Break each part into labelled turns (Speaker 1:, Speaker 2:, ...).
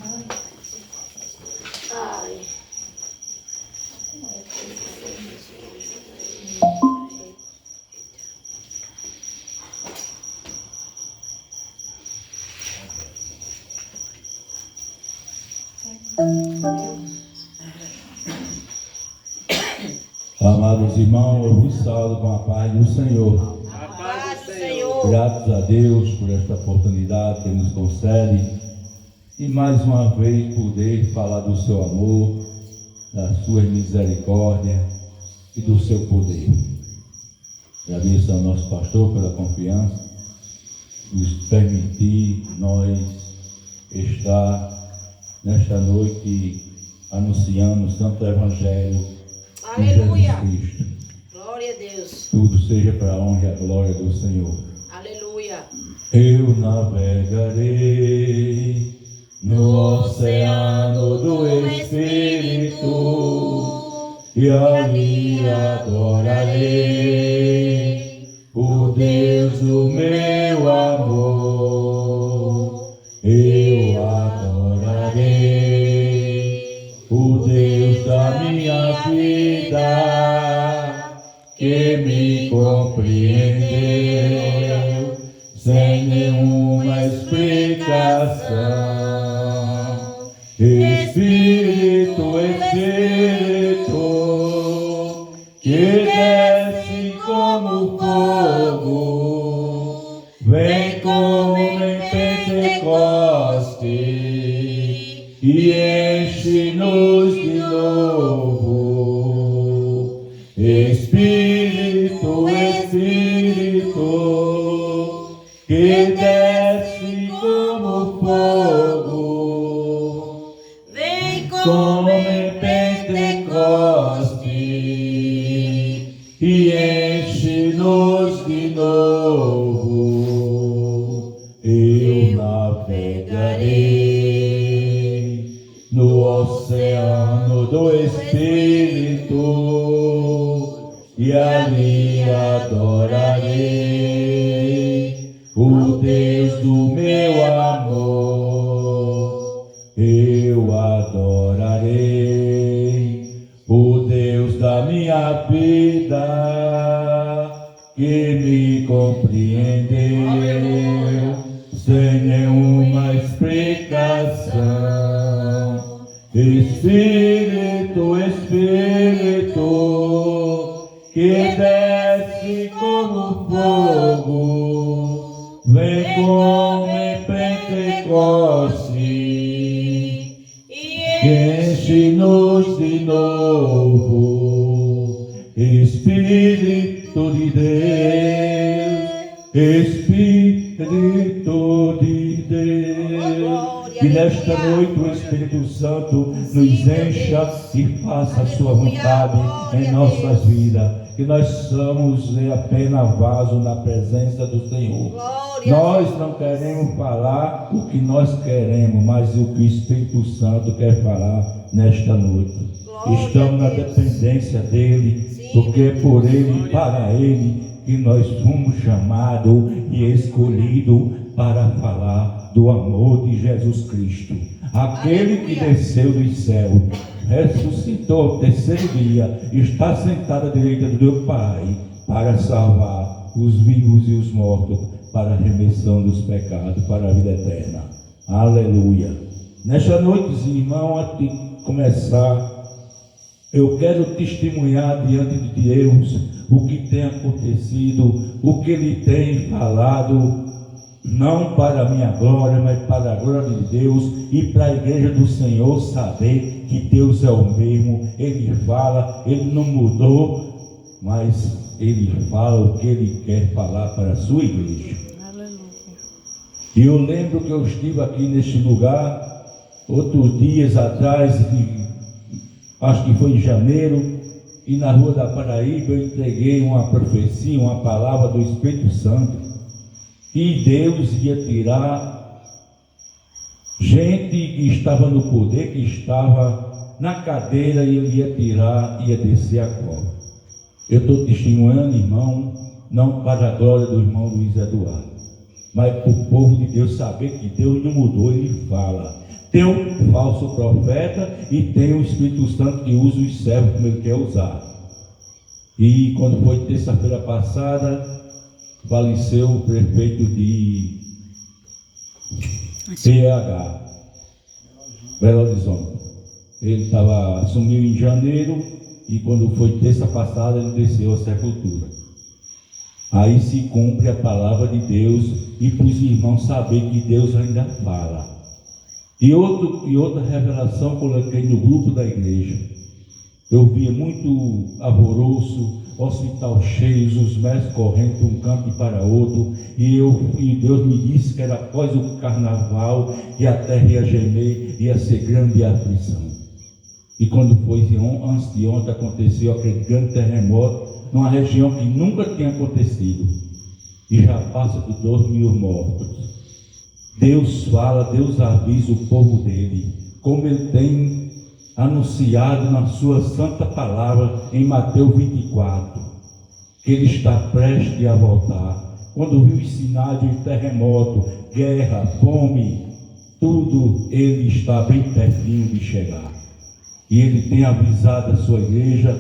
Speaker 1: Ai.
Speaker 2: Amados irmãos, eu vos saúdo com a paz do Senhor.
Speaker 1: A paz do Senhor.
Speaker 2: Graças a Deus por esta oportunidade que nos concede e mais uma vez poder falar do seu amor, da sua misericórdia e do seu poder. Agradeço ao nosso pastor pela confiança, nos permitir nós estar nesta noite anunciando o Santo Evangelho.
Speaker 1: Aleluia.
Speaker 2: Jesus Cristo.
Speaker 1: Glória a Deus.
Speaker 2: Tudo seja para a honra e a glória do Senhor.
Speaker 1: Aleluia.
Speaker 2: Eu navegarei no oceano do Espírito e ali adorarei o Deus do meu amor. Eu adorarei o Deus da minha vida, que me compreendeu sem nenhuma explicação. Espírito, Espírito, que desce como fogo, vem como em Pentecoste e enche-nos de novo. Espírito, Espírito, que desce como fogo,
Speaker 1: Vem
Speaker 2: como em Pentecoste e enche-nos de novo. Eu navegarei no oceano do Espírito e ali adorarei o Deus do meu amor. Eu adorarei o Deus da minha vida, que me compreendeu sem nenhuma explicação. Espírito, Espírito, que desce como fogo, vem como em Pentecoste e enche-nos de novo. Espírito de Deus, Espírito de Deus, que nesta noite o Espírito Santo nos encha e faça a sua vontade em nossas vidas, que nós somos apenas vaso na presença do Senhor. Nós não queremos falar o que nós queremos, mas o que o Espírito Santo quer falar nesta noite. Estamos na dependência dele, porque é por ele e para ele que nós fomos chamados e escolhidos para falar do amor de Jesus Cristo, aquele que desceu do céu, ressuscitou ao terceiro dia, está sentado à direita do meu Pai para salvar os vivos e os mortos, para a remissão dos pecados, para a vida eterna. Aleluia. Nesta noite, irmão, antes de começar, eu quero testemunhar diante de Deus o que tem acontecido, o que Ele tem falado, não para a minha glória, mas para a glória de Deus e para a igreja do Senhor saber que Deus é o mesmo. Ele fala, Ele não mudou, mas Ele fala o que Ele quer falar para a sua igreja. E eu lembro que eu estive aqui neste lugar outros dias atrás, acho que foi em janeiro, e na Rua da Paraíba eu entreguei uma profecia, uma palavra do Espírito Santo, que Deus ia tirar gente que estava no poder, que estava na cadeira, e Ele ia tirar, ia descer a cova. Eu estou testemunhando, irmão, não para a glória do irmão Luiz Eduardo, mas para o povo de Deus saber que Deus não mudou. Ele fala, Tem o falso profeta e tem o Espírito Santo que usa os servos como ele quer usar. E quando foi terça-feira passada, faleceu o prefeito de PH, Belo Horizonte. Ele assumiu em janeiro e quando foi terça passada ele desceu à sepultura. Aí se cumpre a palavra de Deus e para os irmãos saber que Deus ainda fala. E outra revelação coloquei no grupo da igreja. Eu via muito alvoroço, hospital cheios, os médicos correndo de um canto para outro, e Deus me disse que era após o carnaval, que a terra ia gemer, ia ser grande aflição. E quando foi antes de ontem, aconteceu aquele grande terremoto, numa região que nunca tinha acontecido, e já passa de 2.000 mortos. Deus fala, Deus avisa o povo dele, como ele tem anunciado na sua santa palavra em Mateus 24, que ele está prestes a voltar. Quando viu os sinais de terremoto, guerra, fome, tudo, ele está bem pertinho de chegar. E ele tem avisado a sua igreja,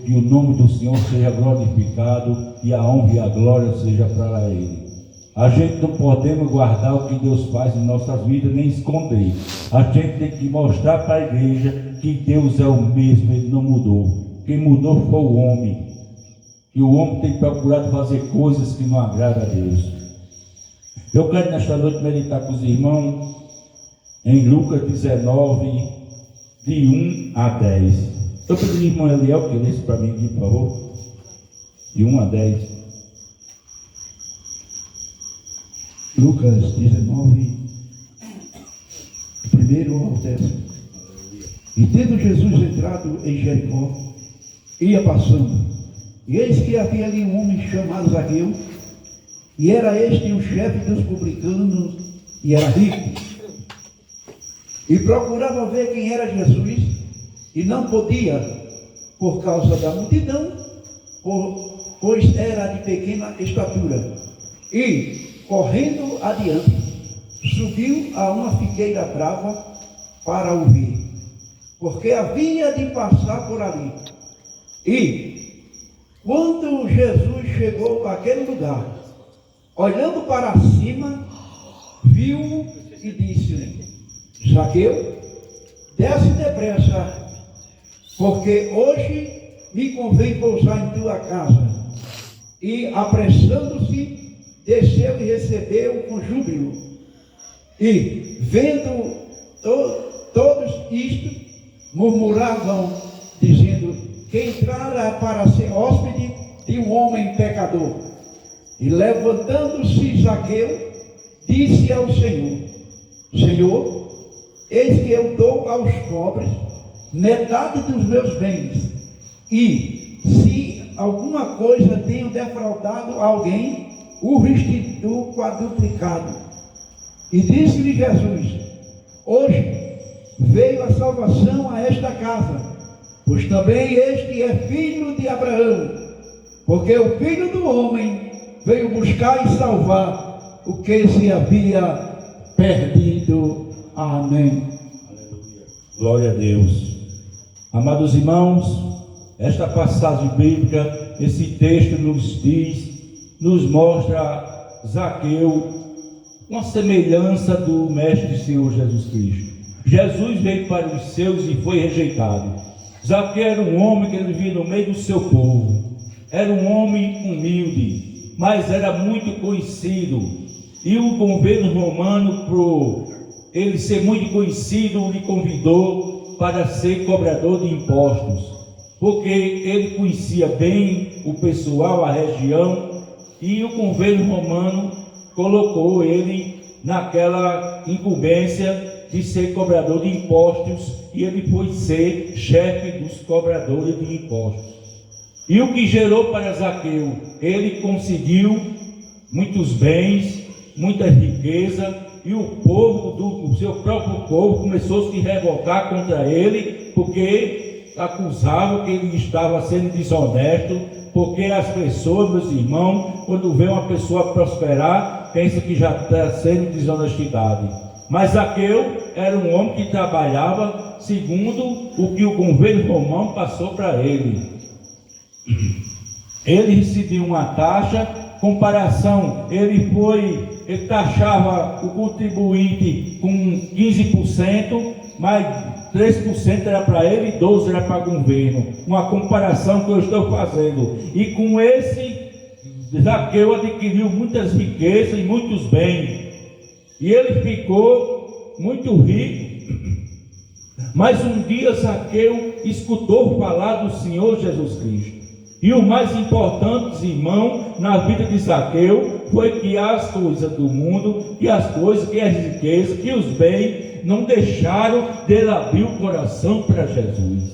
Speaker 2: e o nome do Senhor seja glorificado, e a honra e a glória seja para ele. A gente não podemos guardar o que Deus faz em nossas vidas, nem esconder. A gente tem que mostrar para a igreja que Deus é o mesmo, Ele não mudou. Quem mudou foi o homem. E o homem tem procurado fazer coisas que não agradam a Deus. Eu quero nesta noite meditar com os irmãos em Lucas 19, de 1 a 10. Estou pedindo ao irmão Eliel que lesse para mim aqui, por favor. De 1 a 10.
Speaker 3: Lucas 19, primeiro ao 10. E tendo Jesus entrado em Jericó, ia passando, e eis que havia ali um homem chamado Zaqueu, e era este o chefe dos publicanos, e era rico, e procurava ver quem era Jesus, e não podia, por causa da multidão, pois era de pequena estatura, e correndo adiante, subiu a uma figueira brava para ouvir, porque havia de passar por ali. E quando Jesus chegou àquele lugar, olhando para cima, viu e disse: Zaqueu, desce depressa, porque hoje me convém pousar em tua casa. E apressando-se, desceu e recebeu com júbilo. E vendo todos isto, murmuravam, dizendo que entrara para ser hóspede de um homem pecador. E levantando-se Zaqueu, disse ao Senhor: Senhor, eis que eu dou aos pobres metade dos meus bens, e se alguma coisa tenho defraudado a alguém, o restituo quadruplicado. E disse-lhe Jesus: hoje veio a salvação a esta casa, pois também este é filho de Abraão, porque o Filho do Homem veio buscar e salvar o que se havia perdido. Amém.
Speaker 2: Aleluia. Glória a Deus. Amados irmãos, esta passagem bíblica, esse texto nos mostra Zaqueu, uma semelhança do Mestre Senhor Jesus Cristo. Jesus veio para os seus e foi rejeitado. Zaqueu era um homem que ele vivia no meio do seu povo. Era um homem humilde, mas era muito conhecido. E o governo romano, por ele ser muito conhecido, lhe convidou para ser cobrador de impostos, porque ele conhecia bem o pessoal, a região, e o governo romano colocou ele naquela incumbência de ser cobrador de impostos, e ele foi ser chefe dos cobradores de impostos. E o que gerou para Zaqueu? Ele conseguiu muitos bens, muita riqueza, e o povo, o seu próprio povo, começou a se revoltar contra ele, porque acusavam que ele estava sendo desonesto, porque as pessoas, meus irmãos, quando vê uma pessoa prosperar, pensa que já está sendo desonestidade. Mas Zaqueu era um homem que trabalhava segundo o que o governo romano passou para ele. Ele recebia uma taxa, comparação, ele taxava o contribuinte com 15%, mas 3% era para ele e 12% era para o governo. Uma comparação que eu estou fazendo. E com esse, Zaqueu adquiriu muitas riquezas e muitos bens. E ele ficou muito rico. Mas um dia Zaqueu escutou falar do Senhor Jesus Cristo. E o mais importante, irmão, na vida de Zaqueu foi que as coisas do mundo, que as coisas, que as riquezas, que os bens não deixaram dele abrir o coração para Jesus.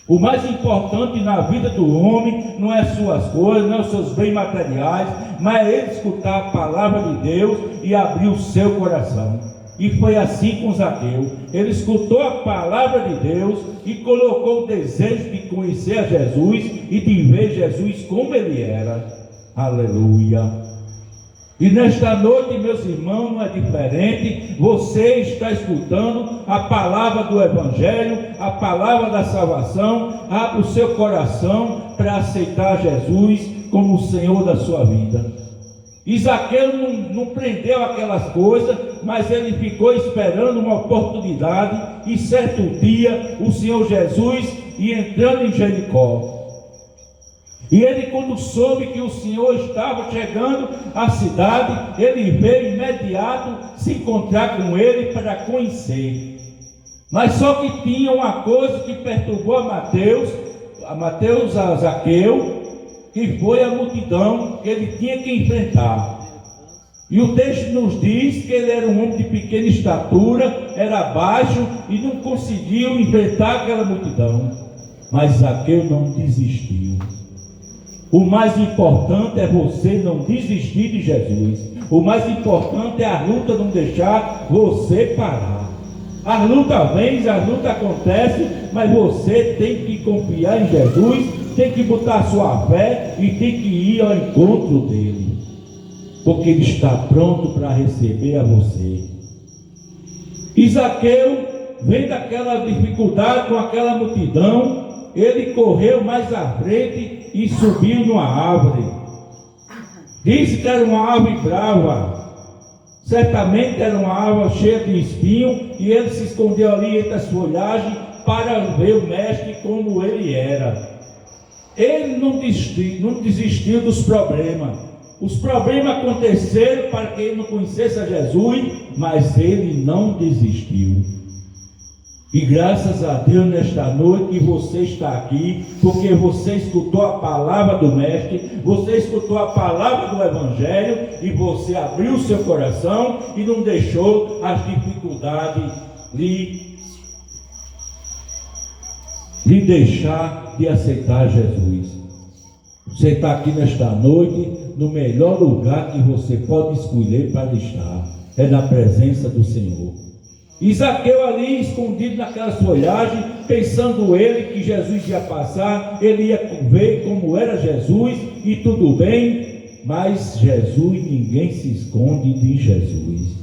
Speaker 2: O mais importante na vida do homem não é suas coisas, não é os seus bens materiais, mas é ele escutar a palavra de Deus e abrir o seu coração. E foi assim com Zaqueu. Ele escutou a palavra de Deus e colocou o desejo de conhecer a Jesus e de ver Jesus como ele era. Aleluia. E nesta noite, meus irmãos, não é diferente. Você está escutando a palavra do Evangelho, a palavra da salvação. Abre o seu coração para aceitar Jesus como o Senhor da sua vida. E Zaqueu não prendeu aquelas coisas, mas ele ficou esperando uma oportunidade. E certo dia, o Senhor Jesus ia entrando em Jericó. E ele, quando soube que o Senhor estava chegando à cidade, ele veio imediato se encontrar com ele para conhecer. Mas só que tinha uma coisa que perturbou a Zaqueu, que foi a multidão que ele tinha que enfrentar. E o texto nos diz que ele era um homem de pequena estatura, era baixo e não conseguiu enfrentar aquela multidão. Mas Zaqueu não desistiu. O mais importante é você não desistir de Jesus. O mais importante é a luta não deixar você parar. A luta vem, a luta acontece, mas você tem que confiar em Jesus, tem que botar sua fé e tem que ir ao encontro dele, porque ele está pronto para receber a você. E Zaqueu, vendo aquela dificuldade com aquela multidão, ele correu mais à frente e subiu numa árvore. Disse que era uma árvore brava. Certamente era uma árvore cheia de espinho, e ele se escondeu ali entre as folhagens para ver o mestre como ele era. Ele não desistiu dos problemas. Os problemas aconteceram para que ele não conhecesse a Jesus, mas ele não desistiu. E graças a Deus nesta noite que você está aqui, porque você escutou a palavra do Mestre, você escutou a palavra do Evangelho, e você abriu o seu coração e não deixou as dificuldades lhe deixar de aceitar Jesus. Você está aqui nesta noite no melhor lugar que você pode escolher para estar, é na presença do Senhor. E Zaqueu ali escondido naquelas folhagens, pensando ele que Jesus ia passar, ele ia ver como era Jesus e tudo bem, mas Jesus, ninguém se esconde de Jesus.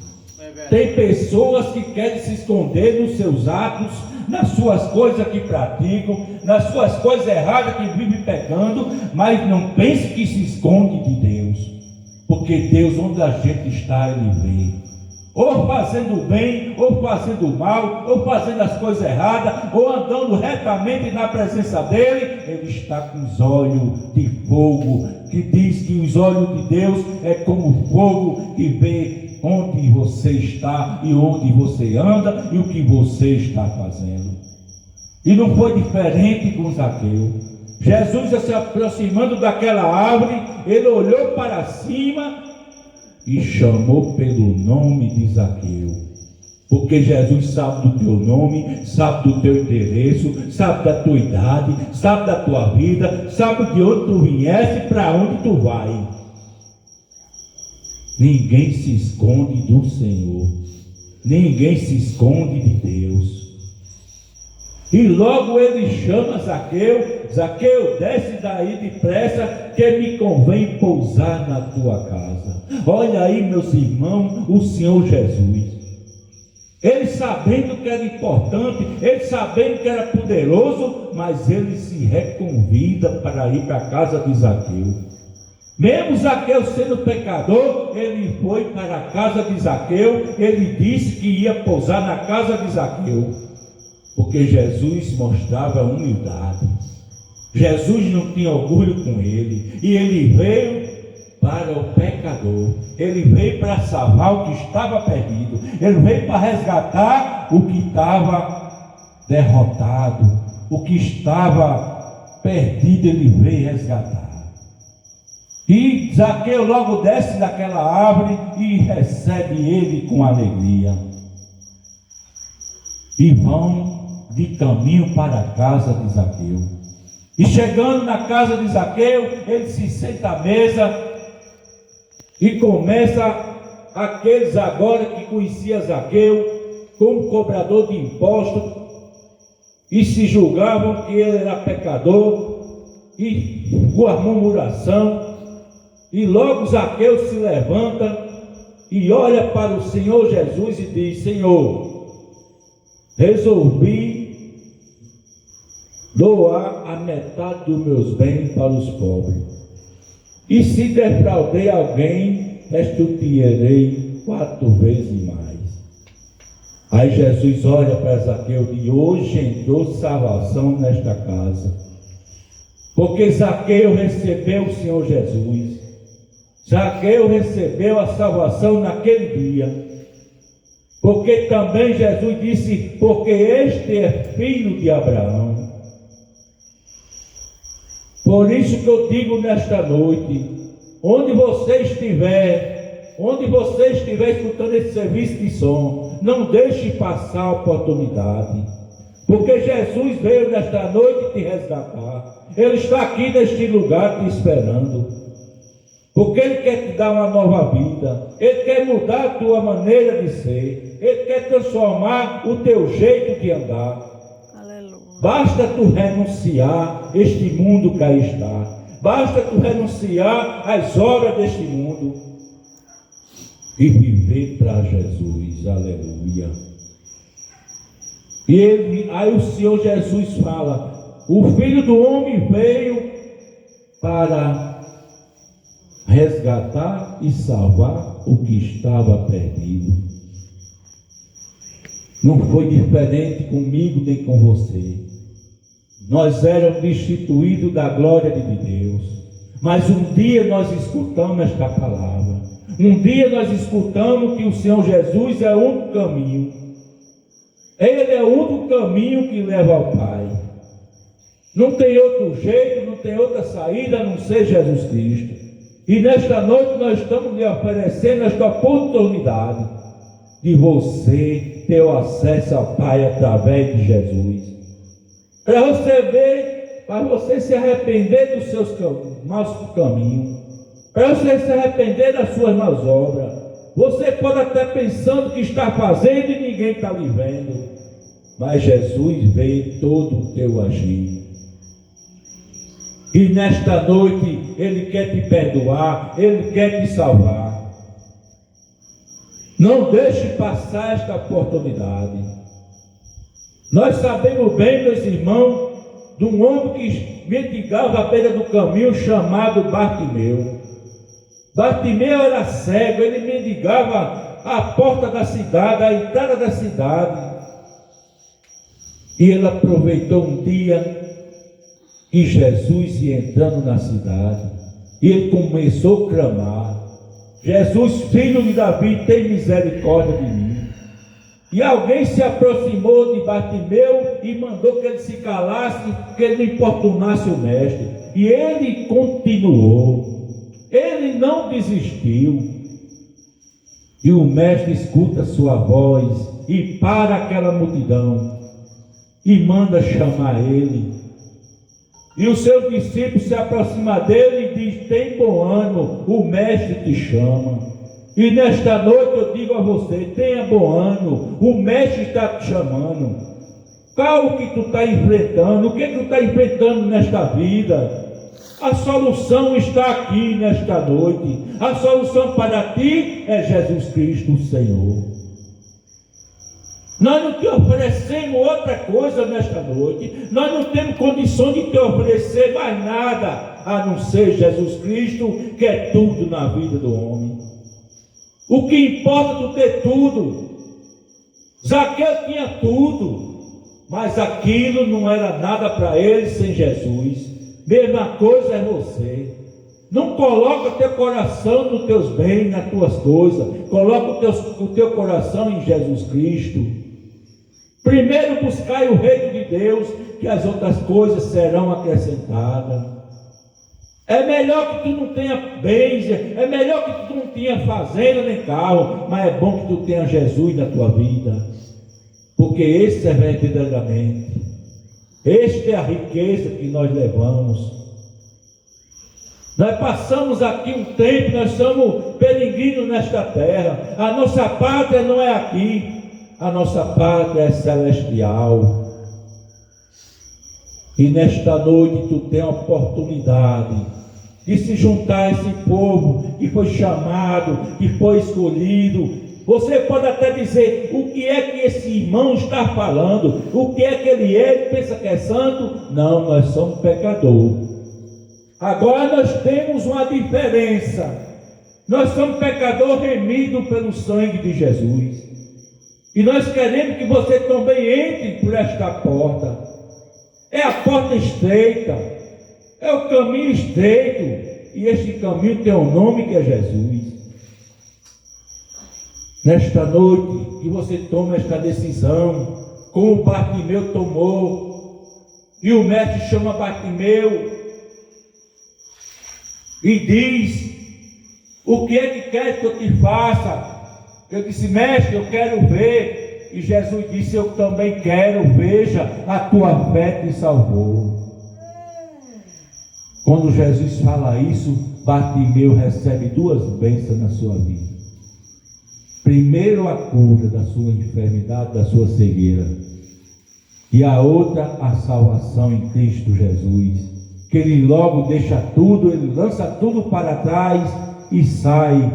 Speaker 2: Tem pessoas que querem se esconder nos seus atos, nas suas coisas que praticam, nas suas coisas erradas que vivem pecando, mas não pense que se esconde de Deus, porque Deus, onde a gente está, Ele vê. Ou fazendo bem, ou fazendo mal, ou fazendo as coisas erradas, ou andando retamente na presença dele, ele está com os olhos de fogo, que diz que os olhos de Deus é como fogo que vê onde você está e onde você anda e o que você está fazendo. E não foi diferente com Zaqueu. Jesus, se aproximando daquela árvore, ele olhou para cima e chamou pelo nome de Zaqueu, porque Jesus sabe do teu nome, sabe do teu interesse, sabe da tua idade, sabe da tua vida, sabe de onde tu viesse e para onde tu vai. Ninguém se esconde do Senhor, ninguém se esconde de Deus. E logo ele chama Zaqueu: Zaqueu, desce daí depressa, que me convém pousar na tua casa. Olha aí, meus irmãos, o Senhor Jesus. Ele sabendo que era importante, ele sabendo que era poderoso, mas ele se reconvida para ir para a casa de Zaqueu. Mesmo Zaqueu sendo pecador, ele foi para a casa de Zaqueu, ele disse que ia pousar na casa de Zaqueu, porque Jesus mostrava humildade. Jesus não tinha orgulho com ele, e ele veio para o pecador, ele veio para salvar o que estava perdido, ele veio para resgatar o que estava derrotado, o que estava perdido, ele veio resgatar. E Zaqueu logo desce daquela árvore e recebe ele com alegria. E vão de caminho para a casa de Zaqueu. E chegando na casa de Zaqueu, ele se senta à mesa e começa aqueles agora que conheciam Zaqueu como cobrador de impostos e se julgavam que ele era pecador e com a murmuração. E logo Zaqueu se levanta e olha para o Senhor Jesus e diz: Senhor, resolvi doar a metade dos meus bens para os pobres. E se defraudei alguém, restituirei 4 vezes mais. Aí Jesus olha para Zaqueu e diz: hoje entrou salvação nesta casa. Porque Zaqueu recebeu o Senhor Jesus. Zaqueu recebeu a salvação naquele dia. Porque também Jesus disse: porque este é filho de Abraão. Por isso que eu digo nesta noite, onde você estiver escutando esse serviço de som, não deixe passar a oportunidade, porque Jesus veio nesta noite te resgatar. Ele está aqui neste lugar te esperando, porque Ele quer te dar uma nova vida, Ele quer mudar a tua maneira de ser, Ele quer transformar o teu jeito de andar. Basta tu renunciar este mundo que aí está. Basta tu renunciar às obras deste mundo e viver para Jesus. Aleluia. E aí o Senhor Jesus fala: o Filho do Homem veio para resgatar e salvar o que estava perdido. Não foi diferente comigo nem com você. Nós éramos destituídos da glória de Deus, mas um dia nós escutamos esta palavra. Um dia nós escutamos que o Senhor Jesus é o único caminho. Ele é o único caminho que leva ao Pai. Não tem outro jeito, não tem outra saída a não ser Jesus Cristo. E nesta noite nós estamos lhe oferecendo esta oportunidade de você ter o acesso ao Pai através de Jesus. Para você ver, para você se arrepender dos seus maus caminhos, para você se arrepender das suas más obras. Você pode até pensando que está fazendo e ninguém está lhe vendo, mas Jesus vê todo o teu agir. E nesta noite Ele quer te perdoar, Ele quer te salvar. Não deixe passar esta oportunidade. Nós sabemos bem, meus irmãos, de um homem que mendigava à beira do caminho chamado Bartimeu. Bartimeu era cego, ele mendigava à porta da cidade, à entrada da cidade. E ele aproveitou um dia que Jesus ia entrando na cidade, e ele começou a clamar: Jesus, filho de Davi, tem misericórdia de mim. E alguém se aproximou de Bartimeu e mandou que ele se calasse, que ele não importunasse o mestre. E ele continuou, ele não desistiu. E o mestre escuta sua voz e para aquela multidão e manda chamar ele. E os seus discípulos se aproximam dele e diz: tem bom ânimo, o mestre te chama. E nesta noite eu digo a você: tenha bom ânimo, o mestre está te chamando. Qual o que tu está enfrentando? O que tu está enfrentando nesta vida? A solução está aqui nesta noite. A solução para ti é Jesus Cristo, o Senhor. Nós não te oferecemos outra coisa nesta noite. Nós não temos condições de te oferecer mais nada, a não ser Jesus Cristo, que é tudo na vida do homem. O que importa é tu ter tudo. Zaqueu tinha tudo, mas aquilo não era nada para ele sem Jesus. Mesma coisa é você. Não coloca teu coração nos teus bens, nas tuas coisas. Coloca o teu coração em Jesus Cristo. Primeiro buscai o reino de Deus, que as outras coisas serão acrescentadas. É melhor que tu não tenha bens, é melhor que tu não tenha fazenda nem carro, mas é bom que tu tenha Jesus na tua vida, porque esse é verdadeiramente, esta é a riqueza que nós levamos. Nós passamos aqui um tempo, nós somos peregrinos nesta terra, a nossa pátria não é aqui, a nossa pátria é celestial. E nesta noite tu tem a oportunidade de se juntar a esse povo que foi chamado, que foi escolhido. Você pode até dizer: o que é que esse irmão está falando? O que é que ele é? Ele pensa que é santo? Não, nós somos pecadores. Agora nós temos uma diferença. Nós somos pecadores remidos pelo sangue de Jesus. E nós queremos que você também entre por esta porta. É a porta estreita, é o caminho estreito, e este caminho tem um nome que é Jesus. Nesta noite, que você toma esta decisão, como Bartimeu tomou, e o mestre chama Bartimeu, e diz: o que é que quer que eu te faça? Eu disse: mestre, eu quero ver. E Jesus disse: eu também quero, veja, a tua fé te salvou. Quando Jesus fala isso, Bartimeu recebe duas bênçãos na sua vida. Primeiro, a cura da sua enfermidade, da sua cegueira. E a outra, a salvação em Cristo Jesus. Que ele logo deixa tudo, ele lança tudo para trás e sai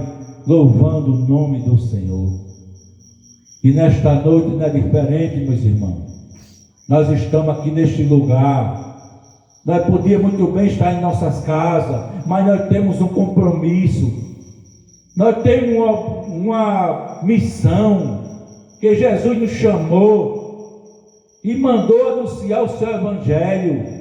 Speaker 2: louvando o nome do Senhor. E nesta noite não é diferente, meus irmãos. Nós estamos aqui neste lugar. Nós podíamos muito bem estar em nossas casas, mas nós temos um compromisso. Nós temos uma missão que Jesus nos chamou e mandou anunciar o seu evangelho.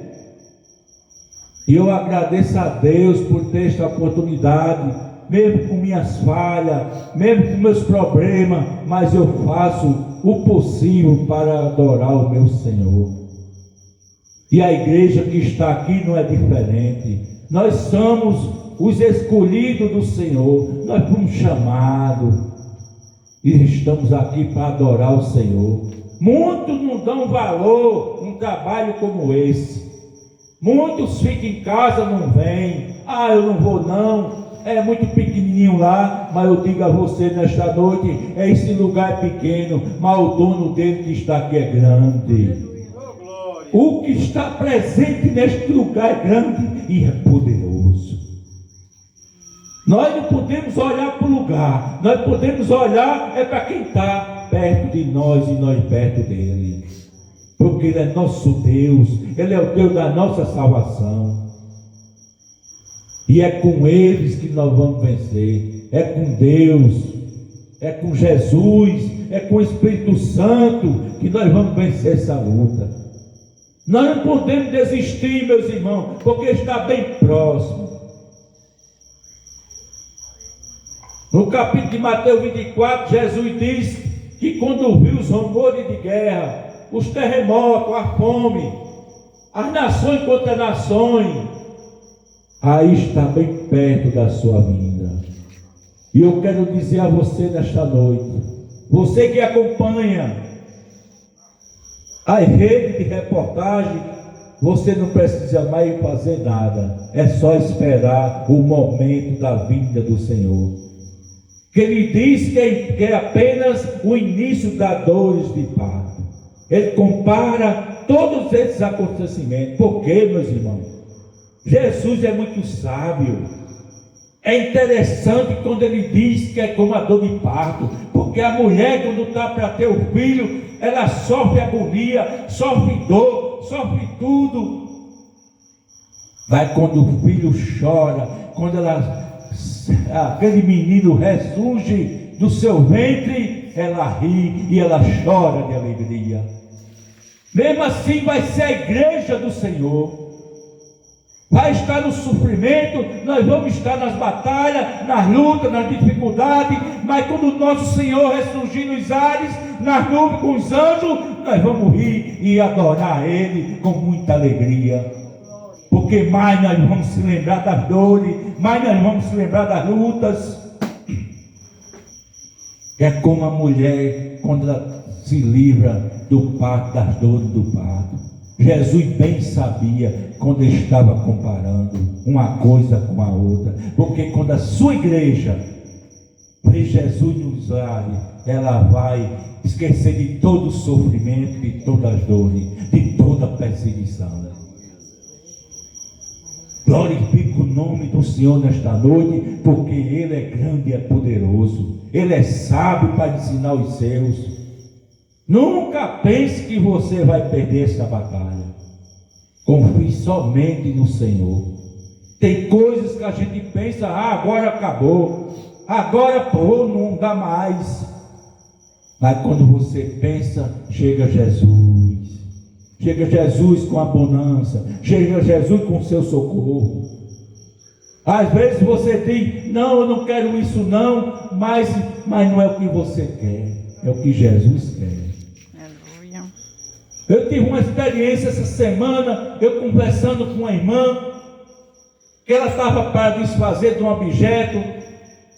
Speaker 2: E eu agradeço a Deus por ter esta oportunidade, mesmo com minhas falhas, mesmo com meus problemas, mas eu faço o possível para adorar o meu Senhor. E a igreja que está aqui não é diferente. Nós somos os escolhidos do Senhor, nós fomos chamados e estamos aqui para adorar o Senhor. Muitos não dão valor a um trabalho como esse. Muitos ficam em casa, não vêm. Ah, eu não vou não, é muito pequenininho lá. Mas eu digo a você nesta noite, esse lugar é pequeno, mas o dono dele que está aqui é grande. O que está presente neste lugar é grande e é poderoso. Nós não podemos olhar para o lugar, nós podemos olhar para quem está perto de nós e nós perto dele. Porque Ele é nosso Deus, Ele é o Deus da nossa salvação. E é com eles que nós vamos vencer. É com Deus, é com Jesus, é com o Espírito Santo que nós vamos vencer essa luta. Nós não podemos desistir, meus irmãos, porque está bem próximo. No capítulo de Mateus 24, Jesus diz que quando viu os rumores de guerra, os terremotos, a fome, as nações contra nações, aí está bem perto da sua vinda. E eu quero dizer a você nesta noite, você que acompanha a rede de reportagem, você não precisa mais fazer nada, é só esperar o momento da vinda do Senhor. Que Ele diz que é apenas o início das dores de parto. Ele compara todos esses acontecimentos. Por quê, meus irmãos? Jesus é muito sábio. É interessante quando ele diz que é como a dor de parto, porque a mulher, quando está para ter o filho, ela sofre agonia, sofre dor, sofre tudo. Mas quando o filho chora, quando aquele menino ressurge do seu ventre, ela ri e ela chora de alegria. Mesmo assim vai ser a igreja do Senhor. Vai estar no sofrimento, nós vamos estar nas batalhas, nas lutas, nas dificuldades, mas quando o nosso Senhor ressurgir nos ares, nas nuvens com os anjos, nós vamos rir e adorar Ele com muita alegria. Porque mais nós vamos se lembrar das dores, mais nós vamos se lembrar das lutas. É como a mulher quando ela se livra do parto, das dores do parto. Jesus bem sabia quando ele estava comparando uma coisa com a outra, porque quando a sua igreja vê Jesus nos ares, ela vai esquecer de todo o sofrimento, de todas as dores, de toda a perseguição. Glorifique o nome do Senhor nesta noite, porque Ele é grande e é poderoso, Ele é sábio para ensinar os seus. Nunca pense que você vai perder essa batalha. Confie somente no Senhor. Tem coisas que a gente pensa, agora acabou, agora não dá mais. Mas quando você pensa, chega Jesus. Chega Jesus com a bonança, chega Jesus com o seu socorro. Às vezes você diz, não, eu não quero isso não, mas não é o que você quer, é o que Jesus quer. Eu tive uma experiência essa semana, eu conversando com uma irmã, que ela estava para desfazer de um objeto,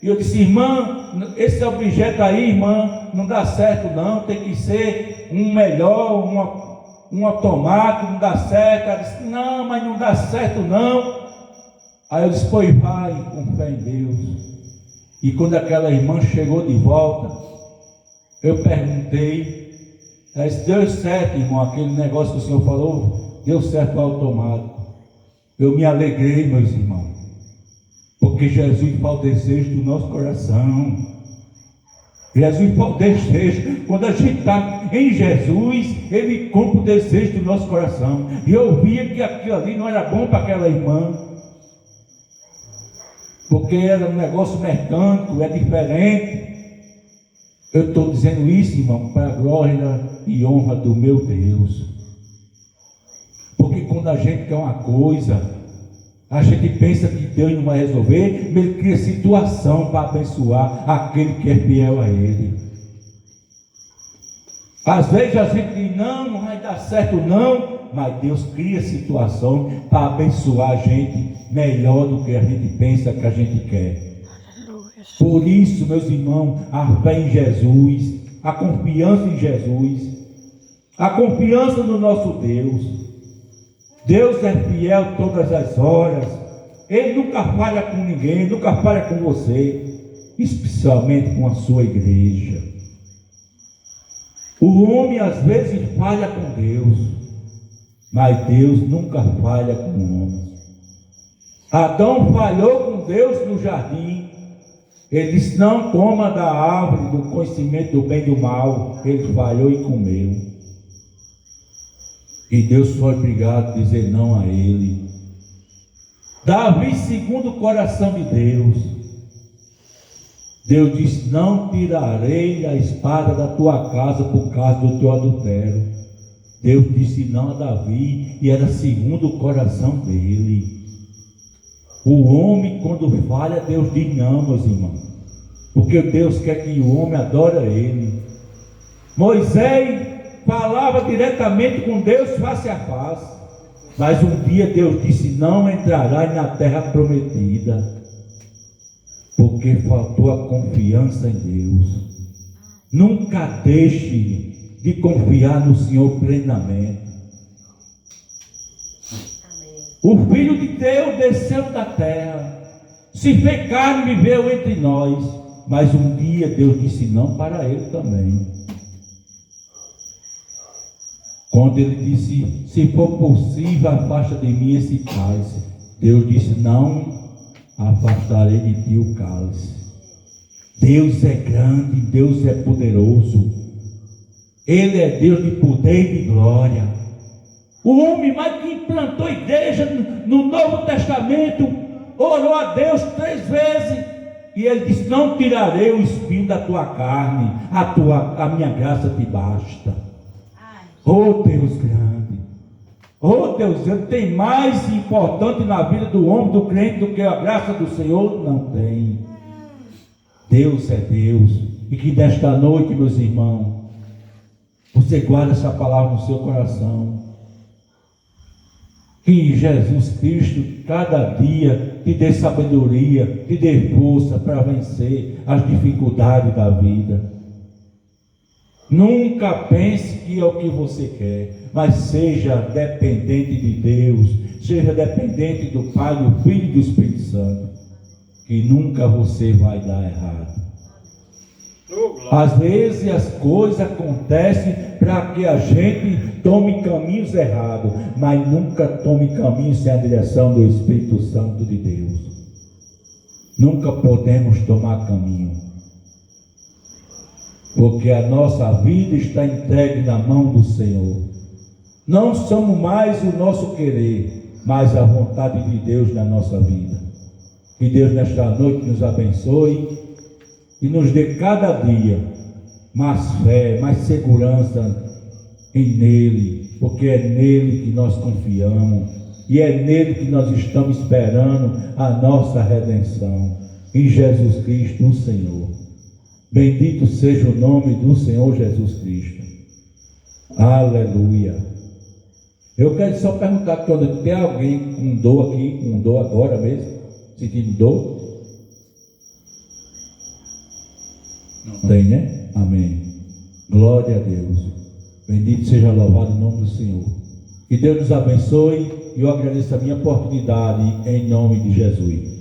Speaker 2: e eu disse, irmã, esse objeto aí, irmã, não dá certo não, tem que ser um melhor, um automático, não dá certo. Ela disse, não, mas não dá certo não. Aí eu disse, pois vai, com fé em Deus. E quando aquela irmã chegou de volta, eu perguntei, ela disse, deu certo, irmão, aquele negócio que o senhor falou, deu certo automático. Eu me alegrei, meus irmãos, porque Jesus faz o desejo do nosso coração. Jesus faz o desejo, quando a gente está em Jesus, Ele cumpre o desejo do nosso coração. E eu via que aquilo ali não era bom para aquela irmã, porque era um negócio mecânico, é diferente. Eu estou dizendo isso, irmão, para a glória e honra do meu Deus. Porque quando a gente quer uma coisa, a gente pensa que Deus não vai resolver, Ele cria situação para abençoar aquele que é fiel a Ele. Às vezes a gente diz, não vai dar certo não, mas Deus cria situação para abençoar a gente melhor do que a gente pensa que a gente quer. Por isso, meus irmãos, a fé em Jesus, a confiança em Jesus, a confiança no nosso Deus. Deus é fiel todas as horas. Ele nunca falha com ninguém, nunca falha com você, especialmente com a sua igreja. O homem às vezes falha com Deus, mas Deus nunca falha com o homem. Adão falhou com Deus no jardim. Ele disse, não coma da árvore do conhecimento do bem e do mal. Ele falhou e comeu. E Deus foi obrigado a dizer não a ele. Davi, segundo o coração de Deus, Deus disse, não tirarei a espada da tua casa por causa do teu adultério. Deus disse não a Davi, e era segundo o coração dele. O homem, quando falha, Deus diz não, meus irmãos, porque Deus quer que o homem adore a Ele. Moisés falava diretamente com Deus face a face, mas um dia Deus disse, não entrarás na terra prometida, porque faltou a confiança em Deus. Nunca deixe de confiar no Senhor plenamente. O Filho de Deus desceu da terra, se fez carne e viveu entre nós, mas um dia Deus disse não para ele também. Quando ele disse, se for possível, afasta de mim esse cálice. Deus disse, não, afastarei de ti o cálice. Deus é grande, Deus é poderoso. Ele é Deus de poder e de glória. O homem mais que implantou igreja no Novo Testamento orou a Deus 3 vezes e ele disse: não tirarei o espinho da tua carne, a minha graça te basta. Oh Deus grande, oh Deus grande, tem mais importante na vida do homem, do crente, do que a graça do Senhor? Não tem. Deus é Deus. E que nesta noite, meus irmãos, você guarda essa palavra no seu coração. Que Jesus Cristo cada dia te dê sabedoria, te dê força para vencer as dificuldades da vida. Nunca pense que é o que você quer, mas seja dependente de Deus, seja dependente do Pai, do Filho e do Espírito Santo, que nunca você vai dar errado. Às vezes as coisas acontecem para que a gente tome caminhos errados, mas nunca tome caminhos sem a direção do Espírito Santo de Deus. Nunca podemos tomar caminho, porque a nossa vida está entregue na mão do Senhor. Não somos mais o nosso querer, mas a vontade de Deus na nossa vida. Que Deus nesta noite nos abençoe e nos dê cada dia mais fé, mais segurança em Nele, porque é Nele que nós confiamos e é Nele que nós estamos esperando a nossa redenção, em Jesus Cristo, o Senhor. Bendito seja o nome do Senhor Jesus Cristo. Aleluia. Eu quero só perguntar, quando tem alguém com dor aqui, com dor agora mesmo, sentindo dor? Não tem, né? Amém. Glória a Deus. Bendito seja louvado o nome do Senhor. Que Deus nos abençoe e eu agradeço a minha oportunidade em nome de Jesus.